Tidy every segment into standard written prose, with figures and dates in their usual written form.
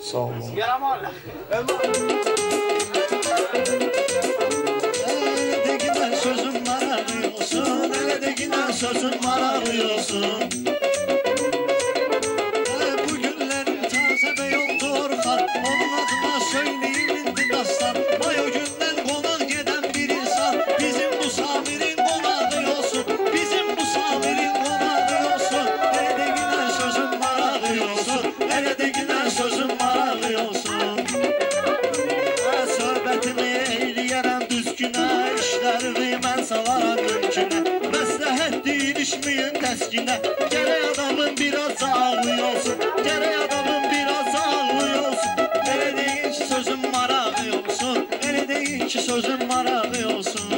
Sağ olun. Eledekine sözüm maralıyorsun, eledekine sözüm maralıyorsun. Bu günlerin taze ve yoldu Orhan, onun adına söyleyeyim indi dastan. Vay o günden konak giden bir insan, bizim bu Samir'in konağı olsun, bizim bu Samir'in konağı olsun. Eledekine sözüm maralıyorsun, eledekine sözüm maralıyorsun. Söhbətimi eyləyərəm düzgünə, işlərimi mən salaram mümkünə. Məsləhətdir ilişməyin təskinə, gərək adamın biraz ağlı olsun, gərək adamın biraz ağlı olsun. Elə deyin ki sözüm marağı olsun, elə deyin ki sözüm marağı olsun.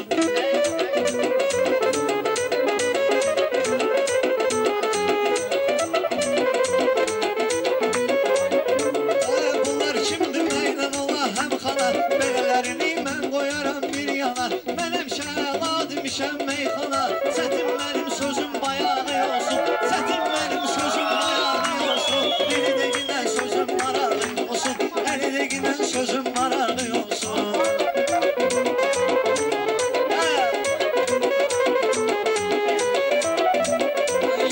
Bunlar kimdir məynən ola həm xana, belələrini mən qoyaram bir yana. Mən həmişə əla demişəm meyxana, sətim mənim sözüm bayağı olsun, sətim mənim sözüm bayağı olsun. Eli deginən sözüm marağı olsun, eli deginən sözüm marağı olsun.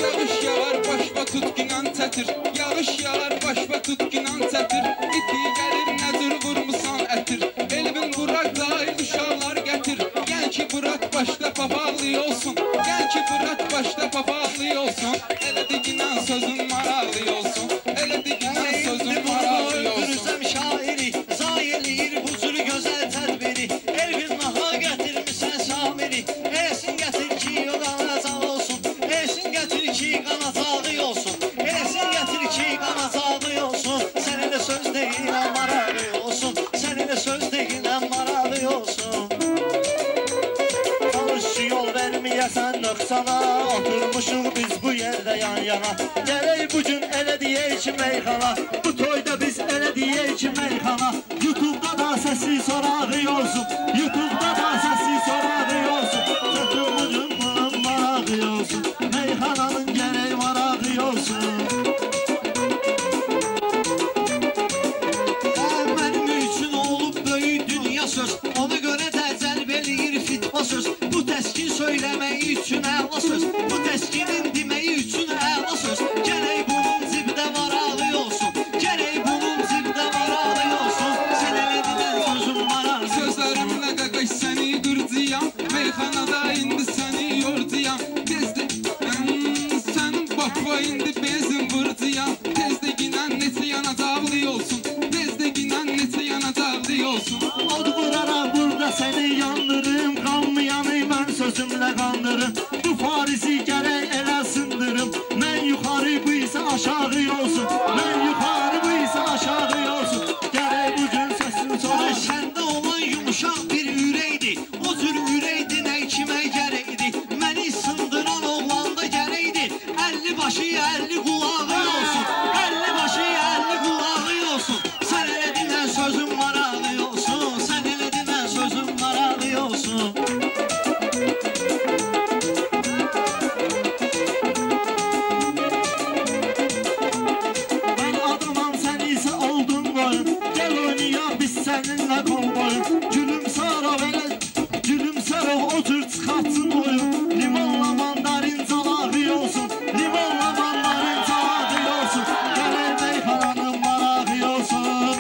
Yağış yağar başva tutkinan çətir, yağış yağar başva tutkinan çətir. İti gəlir nəzir vurmusan ətir, elvin Burak dair uşaqlar gətir. Gəl ki Burak başda papalı olsun, gəl ki Burak başda papalı olsun. Elə diginan sözün maralı olsun, elə diginan sözün maralı olsun. Öldürürsəm şairi, zayeliyir bu cür gözəl tədbiri. Elvin naha gətirmişsən Samiri, eləsin gətir ki qanacağı olsun, eləsin gətir ki qanacağı olsun, eləsin gətir ki qanacağı olsun. Sənə də söz deyilən maralı olsun, sənə də söz deyilən maralı olsun. Çalışçı yol verməyəsən nöqsana, oturmuşuq biz bu yerdə yan yana. Gərək bugün elə deyək ki meyxana, bu toyda biz elə deyək ki meyxana. YouTube'da da səsi sorağı olsun, YouTube'da da səsi sorağı olsun. Sətin bugün bunun marağı olsun, meyxananın gərək marağı olsun. Mənim üçün olub böyük dünya söz, ona görə də cəlb eləyir fitva söz. Bu təskin söyləməyi üçün əla söz, bu təskinin deməyi üçün əla söz. Gərək bunun zibdə marağı olsun, gərək bunun zibdə marağı olsun. Sən elə dedən sözüm marağı olsun. Sözlərimlə qaqaş səni qırcıyam, meyxanada indi səni yorcuyam. Tezdə sənin bakva indi bezin vurcuyam. Tezdə ginən neçə yanacaqlı olsun, tezdə ginən neçə yanacaqlı olsun. Od vuraram burada səni yandırım, qanmayanı mən sözümlə qandırım. Bu Farisi gərək elə sındırım, mən yuxarı bu isə aşağı olsun, mən yuxarı bu isə aşağı olsun. Gərək bugün səsin sorar. Səndə olan yumuşaq bir ürəkdir, o cür ürəkdir nə kimə gərəkdir. Məni sındıran oğlanda gərəkdir, 50 başı 50 qulağı olsun, 50 başı 50 qulağı olsun. Sən elə dinən sözüm marağı olsun, sən elə dinən sözüm marağı olsun. Ben adamam sen ise oldun boyun, gel oynayaq biz seninle kol boyun. Gülümsər o belə, gülümsər o otur çıxartsın boyun. Limonla mandarin calağı olsun, limonla mandarin calağı olsun. Gərək meyxananın marağı olsun.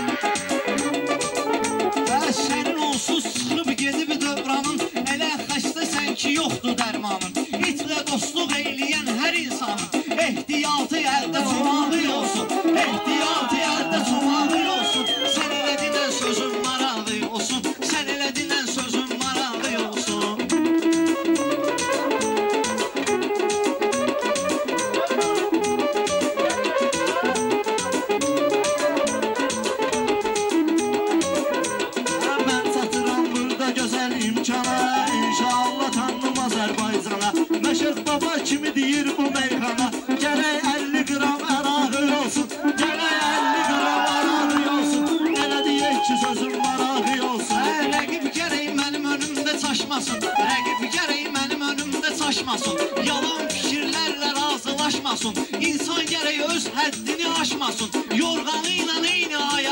Şerin onsuz çıxıb gedib dövranın, elə xəstəsən ki yoxdur dərmanın. İtlə dostluq eyləyən hər insanın ehtiyatı əldə çomağı olsun, ehtiyatı əldə çomağı olsun. Sən elə dinən sözün marağı olsun, sən elə dinən sözün marağı olsun. Mən çatıram burada gözəl imkana, İnşallah tanrım Azərbaycana. Məşəd baba kimi deyir bu meyxana, gərək 50 qram ərağı olsun, gərək 50 qram ərağı olsun. Elə deyək ki sözüm marağı olsun. Rəqib gərək mənim önümdə çaşmasın, rəqib gərək mənim önümdə çaşmasın. Yalan fikirlərlə razılaşmasın, insan gərək öz həddini aşmasın. Yorğanı ilə eyni aya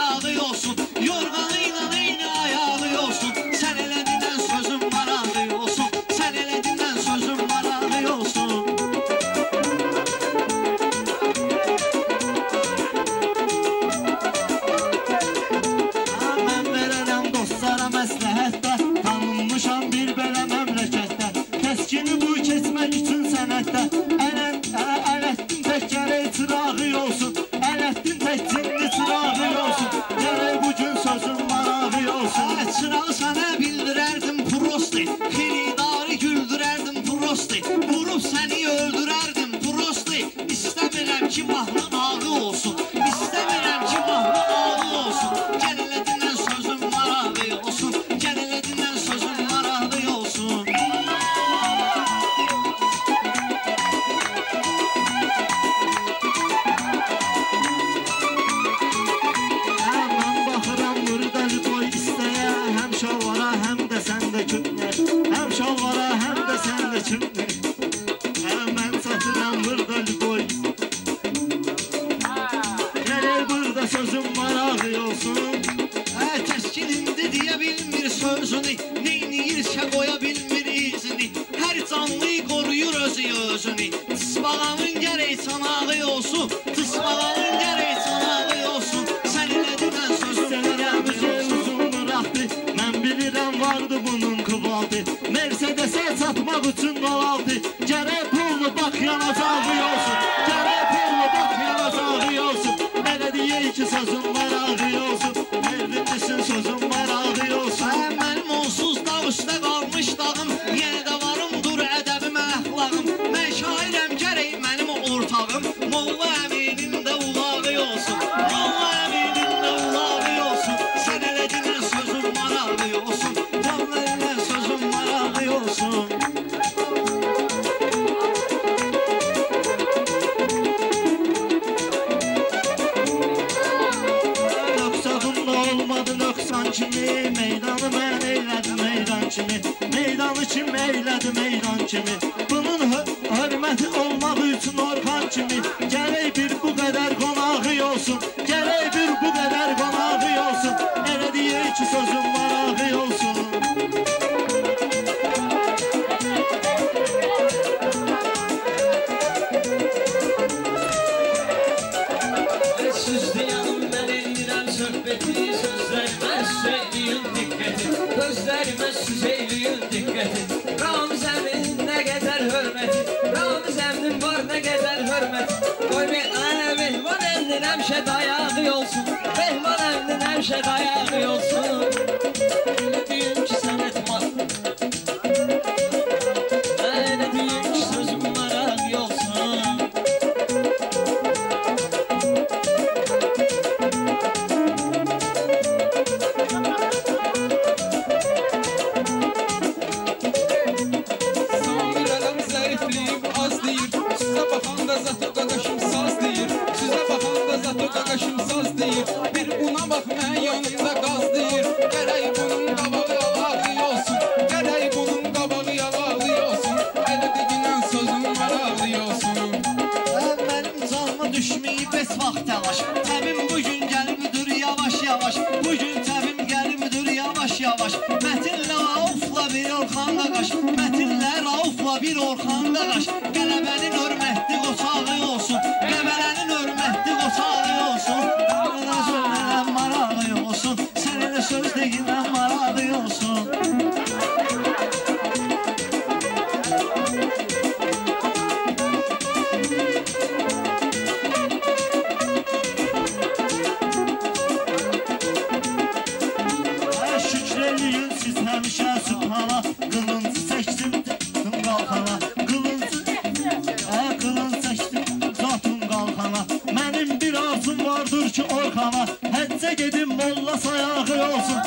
sözüm marağı olsun. Təskilində deyə bilmir sözünü, neyniyirsə qoya bilmir izini. Hər canlı qoruyur özü özünü. Tısbağanın gərək çanağı olsun, tısbağanın gərək çanağı olsun. Sən elə demən sözüm Sənərəmiz olsun rahatı, mən bilirəm vardı bunun kıvaltı. Mercedes'e satmaq üçün qalaltı, gərək pullu bak yanacağı olsun. Gərək pullu bak yanacağı olsun. Elə deyək ki sözüm marağı olsun. Verdinlisin sözüm marağı olsun. Mənim onsuz dağ üstə qalmış dağım, yenə də varım dur ədəbim əxlaqım. Mən şairəm gərək mənim ortağım, Molla Əminin də ulağı olsun. Molla Əminin də ulağı olsun. Sən elə demən sözüm marağı olsun. Molla Əminin sözüm marağı olsun. Olmadı nöqsan kimi, meydanı mən eylədim meydan kimi. Meydanı kim eylədi meydan kimi. Bunun hörməti olmaq üçün Orxan kimi. Gərək bir bu qədər qonağı olsun. Gərək bir bu qədər qonağı olsun. Elə deyək ki sözüm marağı olsun. Gözlərimə süzeyliyin diqqəti, Ramiz əminin nə qədər hörməti, Ramiz əminin var nə qədər hörməti. Qoy Mehman əminin həmişə dayağı olsun, Mehman əminin həmişə dayağı olsun. Elə deyim ki sənət var, elə deyim ki sözüm marağı olsun. Bir buna bax mən yanımda qaz deyir. Gərək bunun qabağı yalağı olsun. Gərək bunun qabağı yalağı olsun. Elə deyinən sözüm marağı olsun. Mənim canıma düşməyib heç vaxt təlaş. Təbim bugün gəlibdir yavaş yavaş. Bugün təbim gəlibdir yavaş yavaş. Mətinlə Raufla bir Orxan qaqaş. Mətinlə Raufla bir Orxan qaqaş. Qələbənin hörmətli qoçağı olsun. Qəbələnin hörmətli qoçağı olsun. Marağı olsun. Sən elə söz deyinən marağı olsun. Şükür eləyin siz həmişə sübhana, qılıncı çəkdim zatın qalxana. Qılınc çəkdim zatın qalxana. Mənim bir arzum vardır ki Orxana, həccə gedim molla sayağı olsun.